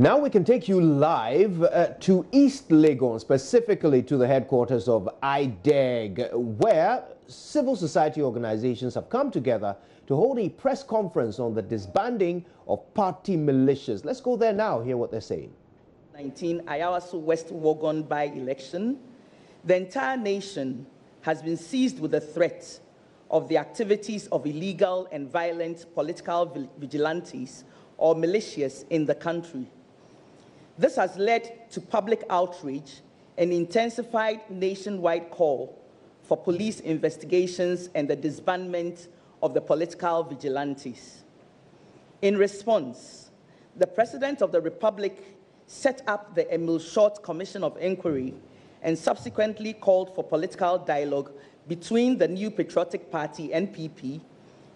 Now we can take you live to East Legon, specifically to the headquarters of IDEG, where civil society organizations have come together to hold a press conference on the disbanding of party militias. Let's go there now, hear what they're saying. 19 Ayawaso West Wogon by-election, the entire nation has been seized with the threat of the activities of illegal and violent political vigilantes or militias in the country. This has led to public outrage and intensified nationwide call for police investigations and the disbandment of the political vigilantes. In response, the President of the Republic set up the Emil Short Commission of Inquiry and subsequently called for political dialogue between the New Patriotic Party, NPP,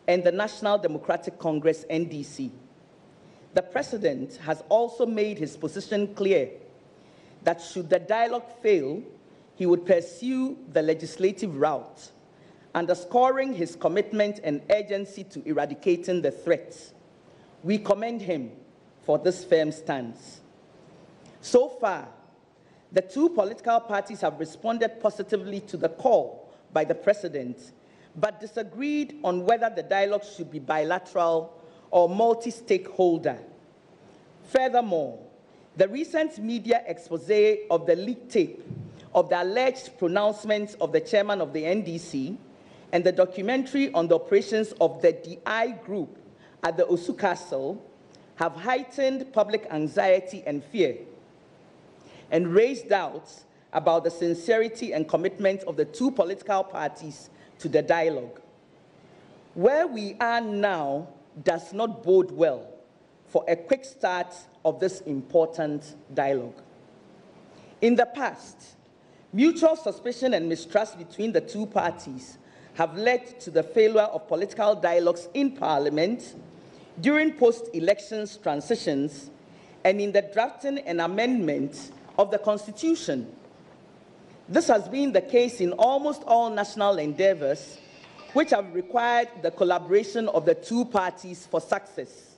and the National Democratic Congress, NDC. The President has also made his position clear that should the dialogue fail, he would pursue the legislative route, underscoring his commitment and urgency to eradicating the threat. We commend him for this firm stance. So far, the two political parties have responded positively to the call by the President, but disagreed on whether the dialogue should be bilateral or multi-stakeholder. Furthermore, the recent media expose of the leaked tape of the alleged pronouncements of the chairman of the NDC and the documentary on the operations of the DI group at the Osu Castle have heightened public anxiety and fear and raised doubts about the sincerity and commitment of the two political parties to the dialogue. Where we are now does not bode well for a quick start of this important dialogue. In the past, mutual suspicion and mistrust between the two parties have led to the failure of political dialogues in Parliament, during post-elections transitions, and in the drafting and amendment of the Constitution. This has been the case in almost all national endeavors, which have required the collaboration of the two parties for success.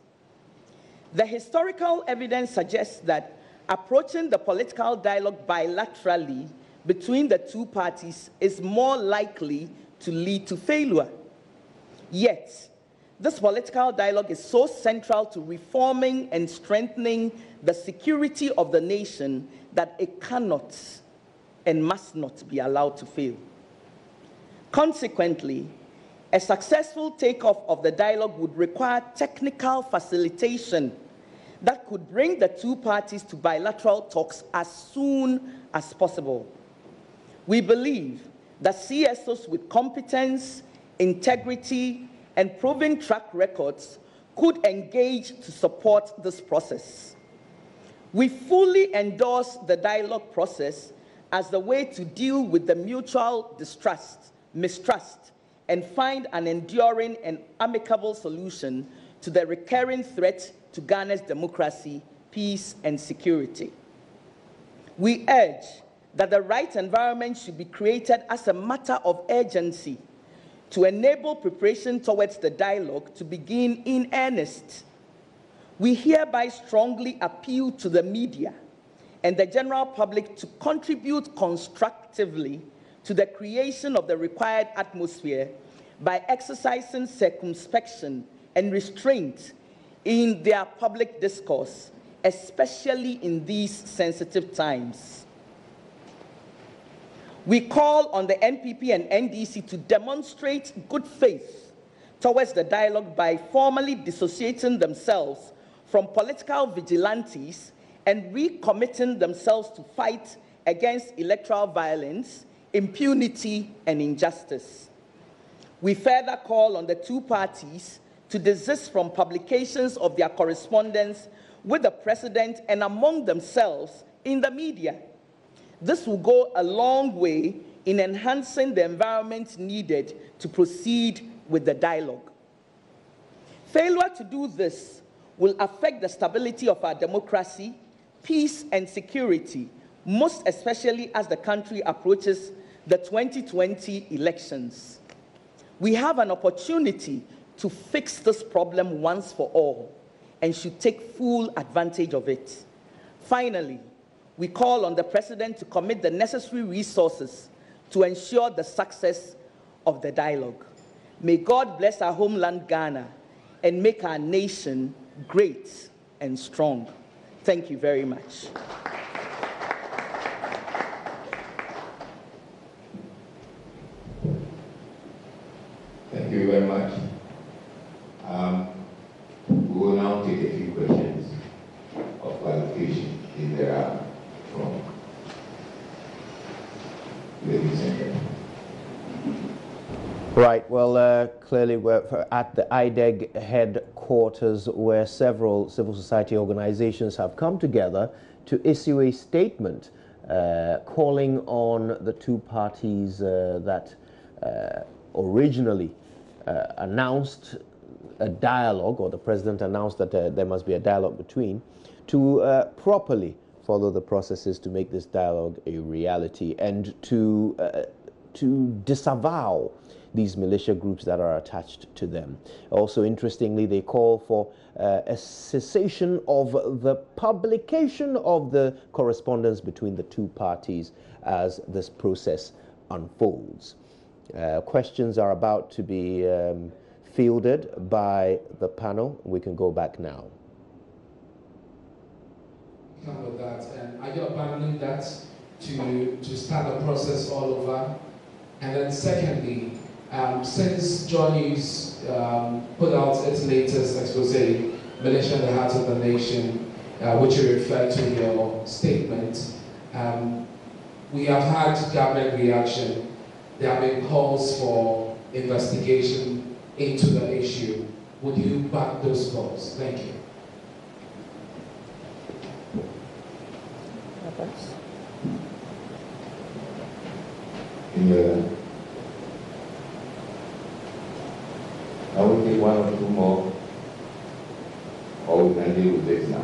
The historical evidence suggests that approaching the political dialogue bilaterally between the two parties is more likely to lead to failure. Yet, this political dialogue is so central to reforming and strengthening the security of the nation that it cannot and must not be allowed to fail. Consequently, a successful takeoff of the dialogue would require technical facilitation that could bring the two parties to bilateral talks as soon as possible. We believe that CSOs with competence, integrity, and proven track records could engage to support this process. We fully endorse the dialogue process as the way to deal with the mutual mistrust, and find an enduring and amicable solution to the recurring threat to Ghana's democracy, peace, and security. We urge that the right environment should be created as a matter of urgency to enable preparation towards the dialogue to begin in earnest. We hereby strongly appeal to the media and the general public to contribute constructively to the creation of the required atmosphere by exercising circumspection and restraint in their public discourse, especially in these sensitive times. We call on the NPP and NDC to demonstrate good faith towards the dialogue by formally dissociating themselves from political vigilantes and recommitting themselves to fight against electoral violence, impunity, and injustice. We further call on the two parties to desist from publications of their correspondence with the President and among themselves in the media. This will go a long way in enhancing the environment needed to proceed with the dialogue. Failure to do this will affect the stability of our democracy, peace, and security, most especially as the country approaches the 2020 elections. We have an opportunity to fix this problem once for all and should take full advantage of it. Finally, we call on the President to commit the necessary resources to ensure the success of the dialogue. May God bless our homeland, Ghana, and make our nation great and strong. Thank you very much. Thank you very much. We will now take a few questions of clarification if there are from ladies and gentlemen. Right, well, clearly we're at the IDEG headquarters where several civil society organizations have come together to issue a statement calling on the two parties that originally announced a dialogue, or the president announced that there must be a dialogue between, to properly follow the processes to make this dialogue a reality and to disavow these militia groups that are attached to them. Also, interestingly, they call for a cessation of the publication of the correspondence between the two parties as this process unfolds. Questions are about to be fielded by the panel. We can go back now. With that, and are you abandoning that to start the process all over? And then secondly, since Johnny's put out its latest expose, Militia in the Heart of the Nation, which you referred to in your statement, we have had government reaction. There have been calls for investigation into the issue. Would you back those calls? Thank you. I will take one or two more, or we can deal with this now.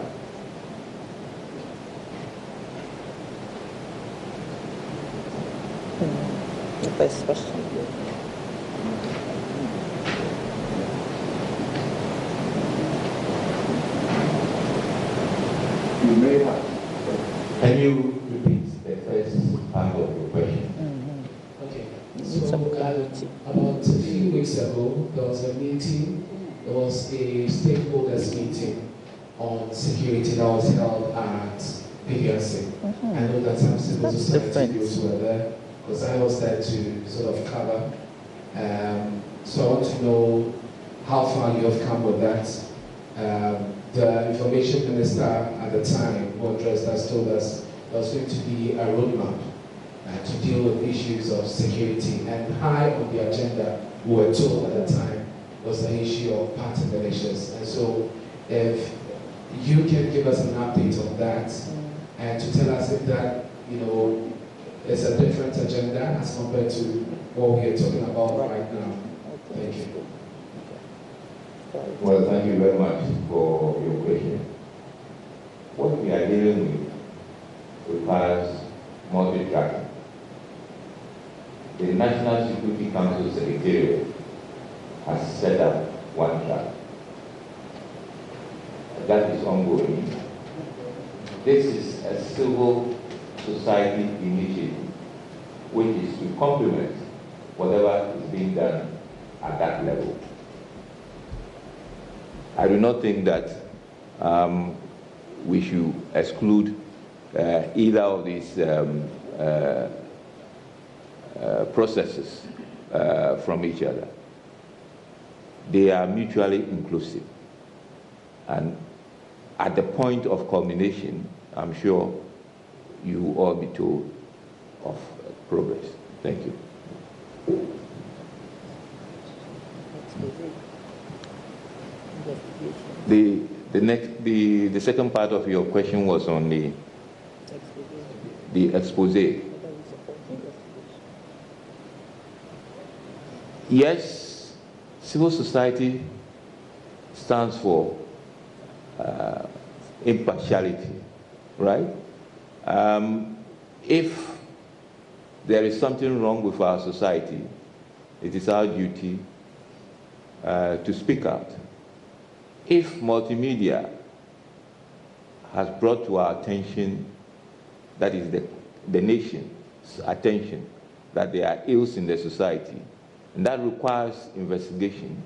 The first question. You may have. Can you repeat the first part of your question? Okay. Need some clarity. About a few weeks ago, there was a meeting. There was a stakeholders meeting on security that was held at PDRC. I know that some civil society groups were there because I was there to sort of cover. So I want to know how far you have come with that. The information minister at the time who addressed us told us there was going to be a roadmap to deal with issues of security, and high on the agenda, we were told at the time, was the issue of party militias. And so if you can give us an update on that and to tell us if that, is a different agenda as compared to what we are talking about right now. Thank you. Well, thank you very much for your question. What we are dealing with requires multi-tracking. The National Security Council Secretariat has set up one track. That is ongoing. This is a civil society initiative which is to complement whatever is being done at that level. I do not think that we should exclude either of these processes from each other. They are mutually inclusive. And at the point of culmination, I'm sure you will all be told of progress. Thank you. The second part of your question was on the expose. Yes, civil society stands for impartiality, right? If there is something wrong with our society, it is our duty to speak out. If multimedia has brought to our attention, that is the nation's attention, that there are ills in the society, and that requires investigation,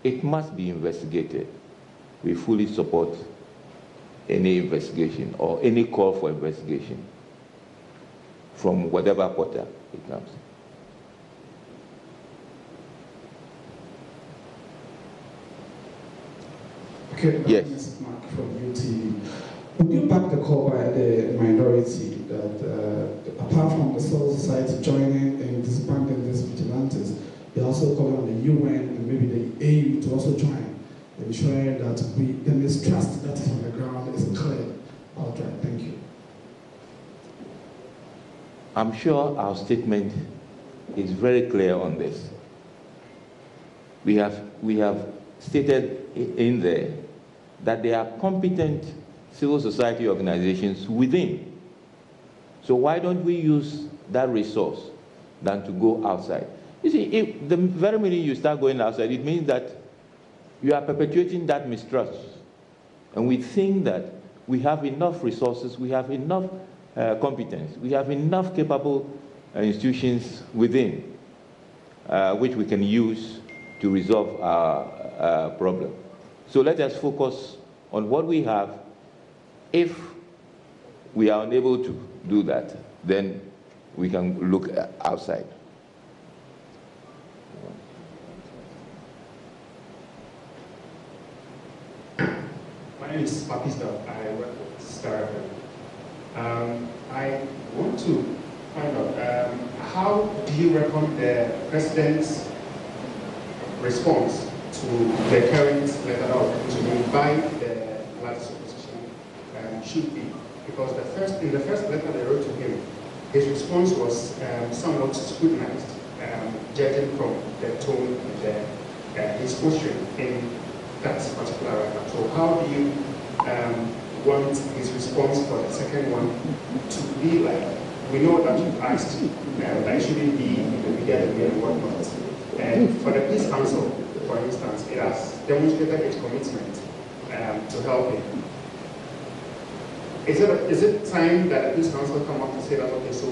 it must be investigated. We fully support any investigation or any call for investigation from whatever quarter it comes. Okay, yes. This is Mark from UTV. Would you back the call by the minority that apart from the civil society joining and disbanding these vigilantes, they also call on the UN and maybe the AU to also join, ensuring that the mistrust that is on the ground is cleared outright? Thank you. I'm sure our statement is very clear on this. We have stated in there that there are competent civil society organizations within. So why don't we use that resource than to go outside? You see, if the very minute you start going outside, it means that you are perpetuating that mistrust. And we think that we have enough resources, we have enough competence, we have enough capable institutions within which we can use to resolve our problem. So let us focus on what we have. If we are unable to do that, then we can look outside. My name is Papista. I work with Star. I want to find out how do you reckon the president's response to the current letter to invite the largest opposition should be? Because in the first letter they wrote to him, his response was somewhat scrutinized, judging from the tone and his posture in that particular letter. So how do you want his response for the second one to be like? We know that you asked that it shouldn't be in the media and whatnot. And for the Peace Council, for instance, it has demonstrated its commitment to help him. Is it time that the Peace Council come up to say that, okay, so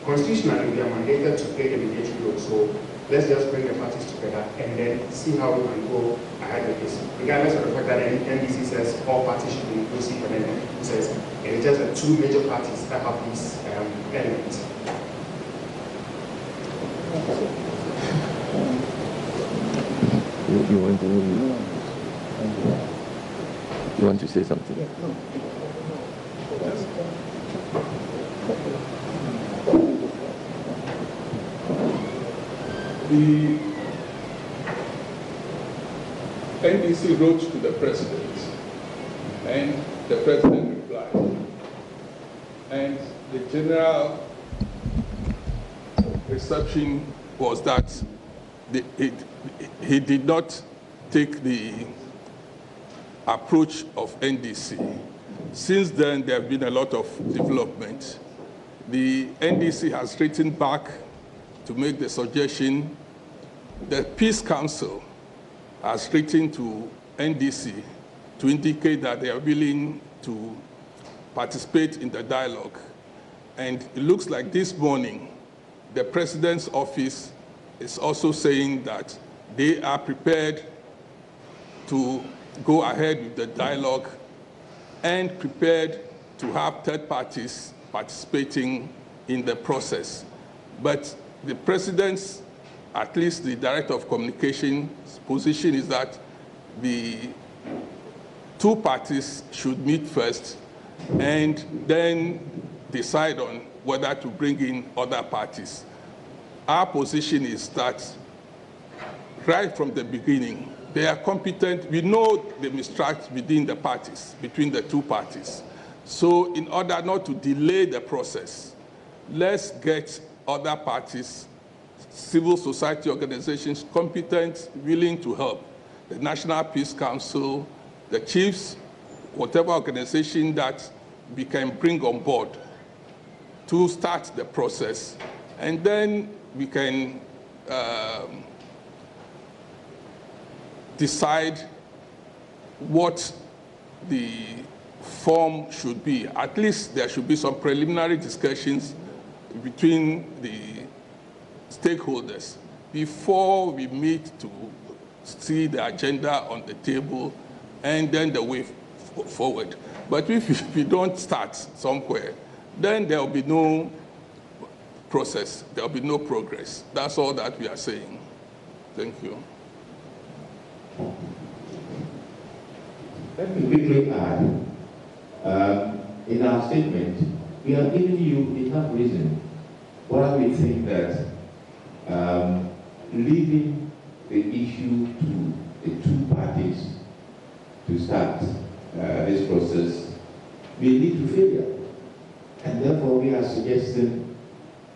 constitutionally we are mandated to play the mediation role, so let's just bring the parties together and then see how we can go ahead with this, regardless of the fact that NDC says all parties should be inclusive, and then it says it is just the two major parties that have these elements. You want to say something? Yeah, The NDC wrote to the president, and the president replied. And the general reception was that he did not take the approach of NDC. Since then, there have been a lot of development. The NDC has written back to make the suggestion. The Peace Council has written to NDC to indicate that they are willing to participate in the dialogue. And it looks like this morning, the President's office is also saying that they are prepared to go ahead with the dialogue and prepared to have third parties participating in the process. But the President's, at least the Director of Communications position, is that the two parties should meet first and then decide on whether to bring in other parties. Our position is that right from the beginning, they are competent. We know the mistrust within the parties, between the two parties. So in order not to delay the process, let's get other parties, civil society organizations, competent, willing to help. The National Peace Council, the chiefs, whatever organization that we can bring on board to start the process. And then we can decide what the form should be, at least there should be some preliminary discussions between the stakeholders before we meet to see the agenda on the table and then the way forward. But if we don't start somewhere, then there will be no process, there will be no progress. That's all that we are saying. Thank you. Let me quickly add, in our statement, we have given you enough reason why we think that leaving the issue to the two parties to start this process may lead to failure. And therefore, we are suggesting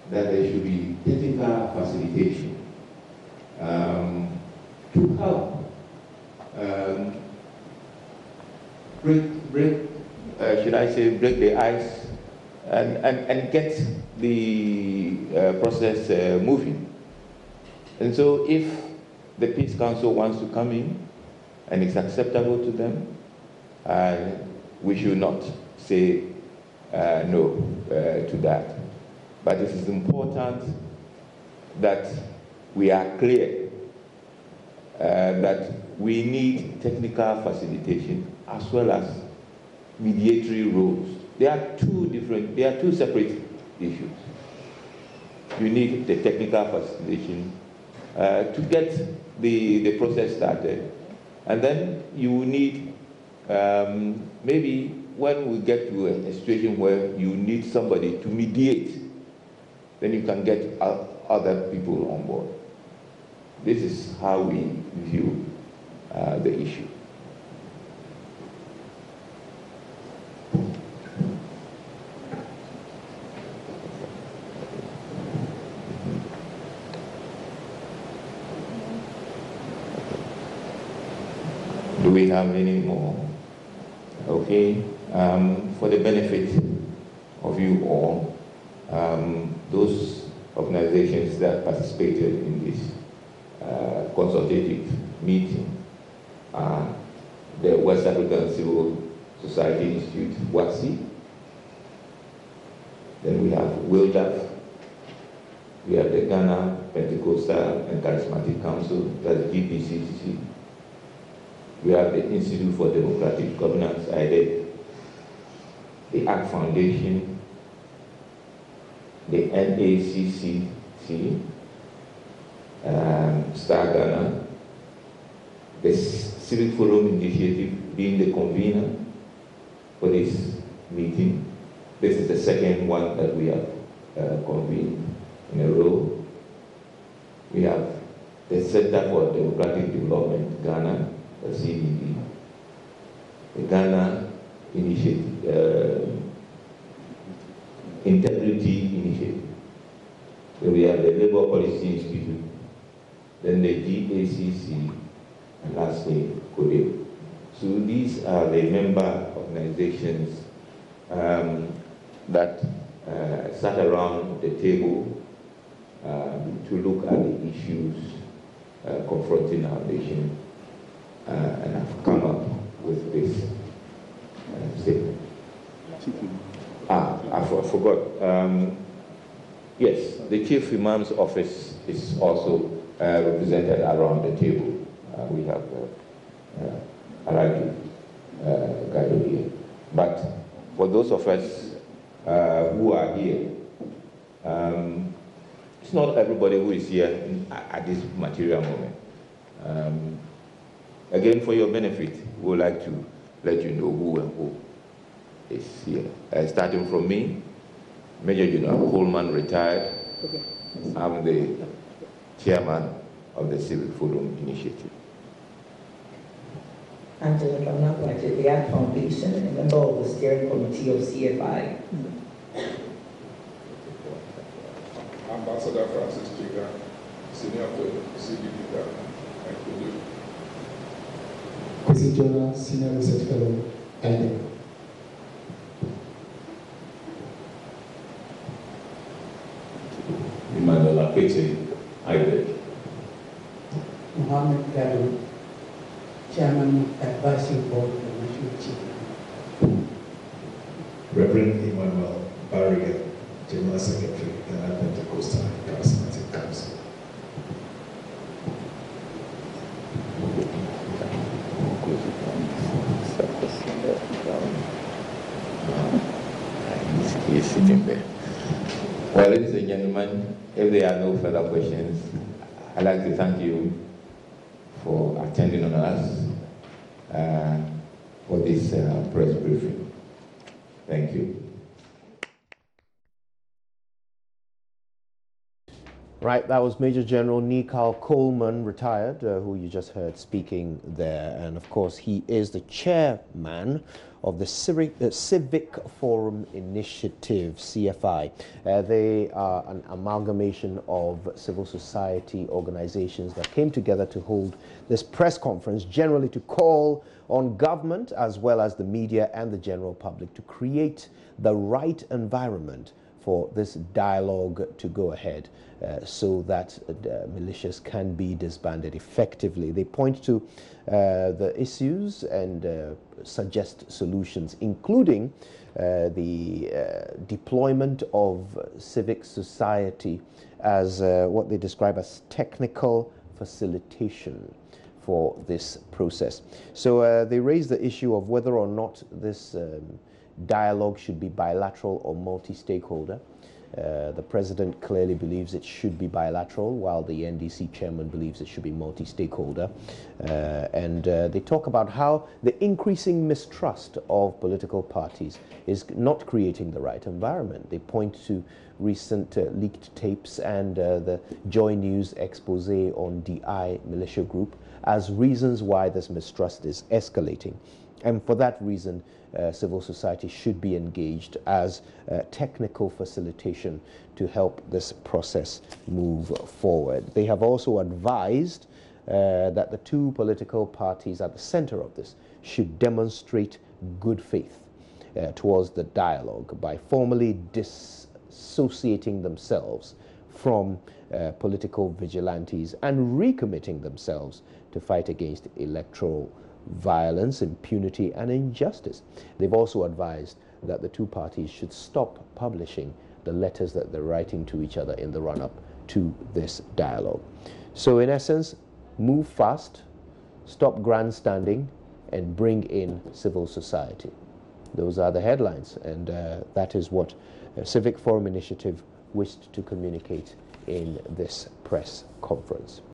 that there should be technical facilitation to help break the ice and get the process moving. And so if the Peace Council wants to come in and it's acceptable to them, we should not say no to that. But it is important that we are clear that we need technical facilitation as well as mediatory roles. They are two separate issues. You need the technical facilitation to get the process started. And then you will need, maybe when we get to a situation where you need somebody to mediate, then you can get other people on board. This is how we view the issue. Do we have any more? Okay. For the benefit of you all, those organizations that participated in this consultative meeting are the West African Civil Society Institute, WACI. Then we have WILDAF. We have the Ghana Pentecostal and Charismatic Council, that's GPCCC. We have the Institute for Democratic Governance, IDEG, the ACT Foundation, the NACCC, Star Ghana, the Civic Forum Initiative being the convener for this meeting. This is the second one that we have convened in a row. We have the Center for Democratic Development, Ghana, the CDD, the Ghana Initiative, Integrity Initiative. Then we have the Labour Policy Institute, then the GACC, and lastly, CODEO. So these are the member organizations that sat around the table to look at the issues confronting our nation and have come up with this statement. I forgot. Yes, the Chief Imam's office is also represented around the table. We have Araju Gado here. But for those of us who are here, it's not everybody who is here at this material moment. Again, for your benefit, we would like to let you know who and who is here. Starting from me, Major General Coleman, retired. Okay. I'm the chairman of the Civic Forum Initiative. Angela Kamnapo, the ACT Foundation, and a member of the steering committee of CFI. Ambassador Francis Chiga, senior fellow, CDD, and CODEO. Kwesi Jonah, senior research fellow, IDEG. Emmanuel Akete, IDEG. Mohammed Gado, Chairman of Advisory Board of the National Chief. Reverend Emmanuel Barriga, General Secretary, Ghana Pentecostal and Charismatic Council. He's sitting there. Well, ladies and gentlemen, if there are no further questions, I'd like to thank you for attending on us for this press briefing. Thank you. Right, that was Major General Nikal Coleman, retired, who you just heard speaking there. And of course, he is the chairman of the Civic Forum Initiative, CFI. They are an amalgamation of civil society organizations that came together to hold this press conference, generally to call on government as well as the media and the general public to create the right environment for this dialogue to go ahead so that militias can be disbanded effectively. They point to the issues and suggest solutions, including the deployment of civic society as what they describe as technical facilitation for this process. So they raise the issue of whether or not this dialogue should be bilateral or multi-stakeholder. The president clearly believes it should be bilateral, while the NDC chairman believes it should be multi-stakeholder. And they talk about how the increasing mistrust of political parties is not creating the right environment. They point to recent leaked tapes and the Joy News expose on DI militia group as reasons why this mistrust is escalating. And for that reason, civil society should be engaged as technical facilitation to help this process move forward. They have also advised that the two political parties at the center of this should demonstrate good faith towards the dialogue by formally dissociating themselves from political vigilantes and recommitting themselves to fight against electoral violence, impunity, and injustice. They've also advised that the two parties should stop publishing the letters that they're writing to each other in the run-up to this dialogue. So in essence, move fast, stop grandstanding, and bring in civil society. Those are the headlines, and that is what Civic Forum Initiative wished to communicate in this press conference.